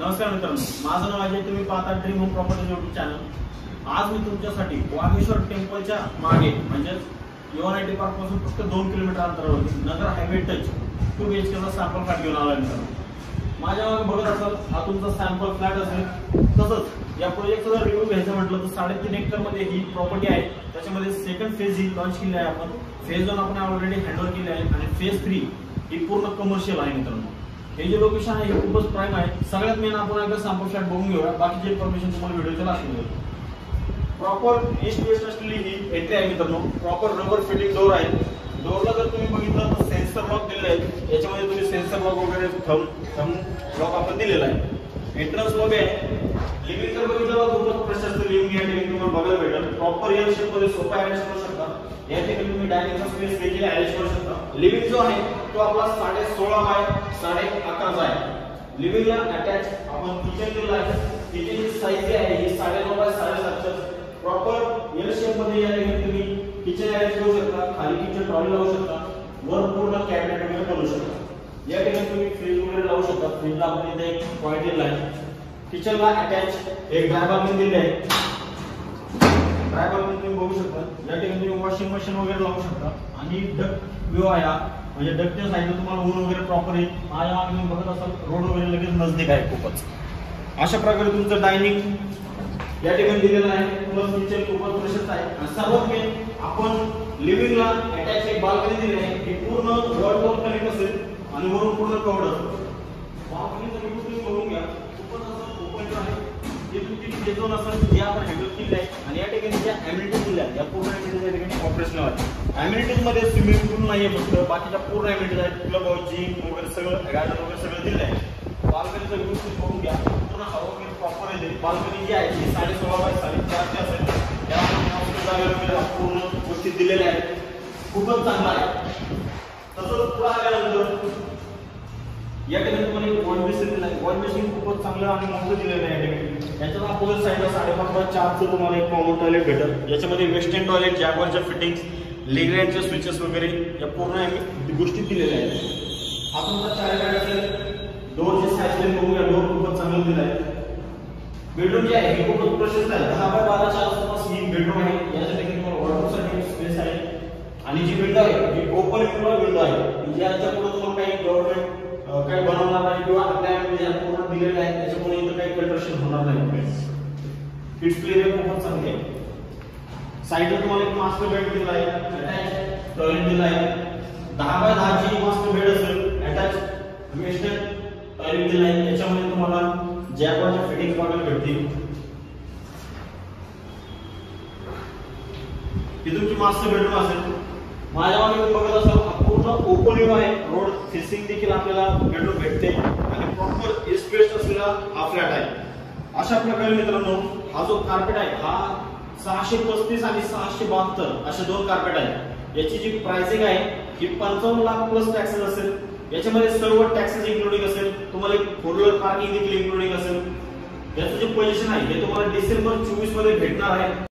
नमस्कार मित्रांनो, माझं नाव अजय. तुम्ही पाहता dream home property YouTube channel. आज मी तुमच्यासाठी वागेश्वर टेम्पलच्या मागे म्हणजे युएनआयटी पार्क पासून फक्त 2 किलोमीटर अंतरावरती नगर हायवे टच 2 BHK चा सॅम्पल फ्लॅट घेऊन आलोय मित्रांनो. माझ्या मागे बघत असाल हा तुमचा सॅम्पल फ्लॅट असेल. तसंच या प्रोजेक्टचा जर रिव्ह्यू घ्यायचं म्हटलं तर 3.5 एकर मध्ये ही प्रॉपर्टी आहे. त्याच्यामध्ये सेकंड फेज ही लॉन्च केली आहे आपण. फेज 1 आपण ऑलरेडी हँडओव्हर केली आहे आणि फेज 3 ही पूर्ण कमर्शियल आहे मित्रांनो. हे जे लोकेशन आहे हे खूपच प्राईम आहे. सगळ्यात मेन आपण एकदा सॅम्पल फ्लॅट बघून घेऊया. बाकीची इन्फॉर्मेशन तुम्हाला व्हिडिओच्या लास्ट मध्ये देतो. प्रॉपर ईस्ट वेस्ट असलेली ही एंट्री आहे मित्रांनो. प्रॉपर रबर फिटिंग डोर आहे. डोरला जर तुम्ही बघितलं तर सेन्सर लॉक दिलेला आहे. याच्यामध्ये तुम्ही सेन्सर लॉक वगैरे थंब लॉक आपण दिलेला आहे. एंट्रन्स मध्ये आहे. लिव्हिंग जर बघितलं तर खूपच प्रशस्त लिव्हिंग या ठिकाणी तुम्हाला बघायला भेटेल. प्रॉपर एल शेप मध्ये सोफा अरेंज करू शकता. या ठिकाणी तुम्ही डायनिंगचा स्पेस देखील अरेंज करू शकता. लिव्हिंग जो आहे तो आपला 16.5 बाय 11.5 आहे. लिव्हिंगला अटॅच आपण किचन दिलं आहे. किचनची साईज जी आहे ही 9.5 बाय 7.5. प्रॉपर एल शेप मध्ये या ठिकाणी तुम्ही किचन अरेंज करू शकता. खाली किचन ट्रॉली लावू शकता. वर पूर्ण कॅबिनेट वगैरे बनवू शकता. या ठिकाणी तुम्ही फ्रीज वगैरे लावू शकता. फ्रीजला आपण इथे एक पॉइंट दिला आहे. किचनला अटॅच एक ड्राय बाल्कनी दिली आहे. ड्राय बाल्कनी तुम्ही बघू शकता. या ठिकाणी तुम्ही वॉशिंग मशीन वगैरे लावू शकता आणि डक्ट व्ह्यू आहे म्हणजे डक्टच्या साईडला तुम्हाला ऊन वगैरे प्रॉपर येईल. माझ्या मागे तुम्ही बघत असाल रोड वगैरे लगेच नजदीक आहे खूपच. अशा प्रकारे तुमचं डायनिंग या ठिकाणी दिलेलं आहे. प्लस किचन खूपच प्रशस्त आहे. आणि सर्वात मेन आपण लिव्हिंगला अटॅच एक बाल्कनी दिली आहे. ही पूर्ण वॉल कनेक्ट असेल आणि वरून पूर्ण कव्हर्ड असेल. बाल्कनीचं व्ह्यू तुम्ही बघून घ्या. खूपच असं ओपन आहे. जे तुमची किचन असेल जे आपण हँडल केले आहे आणि या ठिकाणी ज्या ॲम्युनिटीज दिल्या या पूर्ण ॲम्युनिटीज या ठिकाणी ऑपरेशनल आहेत. ॲम्युनिटीज मध्ये स्विमिंग पूल नाहीये फक्त बाकीच्या पूर्ण ॲम्युनिटीज आहेत. क्लब हाऊस जिम वगैरे सगळं गार्डन वगैरे सगळं दिलं आहे. बाल्कनीचा व्ह्यू तुम्ही बघून घ्या. पूर्ण हवा वगैरे प्रॉपर येते. बाल्कनी जी आहे ती 16.5 बाय 4.5 असेल. त्याला पूर्ण गोष्टी दिलेल्या आहेत. खूपच चांगला आहे. तसंच पुढे आल्यानंतर या ठिकाणी तुम्हाला एक वॉल बेसिन दिला आहे. वॉल बेसिन खूपच चांगलं आणि मोठं दिलेलं आहे. या ठिकाणी याच्यात अपोजिट साईडला 5.5 बाय 4चं तुम्हाला एक कॉमन टॉयलेट भेटेल. याच्यामध्ये वेस्टर्न टॉयलेट जॅगवारच्या फिटिंग्स लेग्रँडचे स्विचेस वगैरे या पूर्ण गोष्टी दिलेल्या आहेत. आपण चार असेल डोरची साईज बघूया. डोर खूपच चांगलं दिलं आहे. बेडरूम जे आहे हे खूपच प्रशस्त आहे. 10 बाय 12च्या आसपास ही बेडरूम आहे. याच्या ठिकाणी तुम्हाला वॉर्डरोबसाठी स्पेस आहे आणि जी विंडो आहे ही ओपन विंडो आहे. म्हणजे याच्या पुढे तुम्हाला काही गव्हर्नमेंट काही बनवणार नाही किंवा आपल्या पूर्ण दिलेलं आहे त्याच्यामुळे इथं काही कंस्ट्रक्शन होणार नाही. किड्स प्ले एरिया खूपच चांगली आहे. साईडला तुम्हाला एक मास्टर बेड दिला आहे. अटॅच टॉयलेट दिला आहे. 10 बाय 10 ची मास्टर बेड असेल. अटॅच वेस्टर्न टॉयलेट दिला आहे. याच्यामध्ये तुम्हाला जॅगवारच्या फिटिंग बघायला भेटतील. ही तुमची मास्टर बेडरूम असेल. माझ्या मागे बघत असाल पूर्ण ओपन व्ह्यू आहे. रोड फेसिंग देखील आपल्याला बेडरूम भेटते आणि प्रॉपर ईस्ट वेस्ट असलेला हा फ्लॅट आहे. अशा प्रकारे मित्रांनो हा जो कार्पेट आहे हा 635 आणि 672 असे 2 कार्पेट आहेत. याची जी प्राइसिंग आहे ही 55 लाख प्लस टॅक्सेस असेल. याच्यामध्ये सर्व टॅक्सेस इन्क्लुडिंग असेल. तुम्हाला एक 4 व्हीलर पार्किंग देखील इन्क्लुडिंग असेल. याचं जे पोझिशन आहे हे तुम्हाला डिसेंबर 24 मध्ये भेटणार आहे.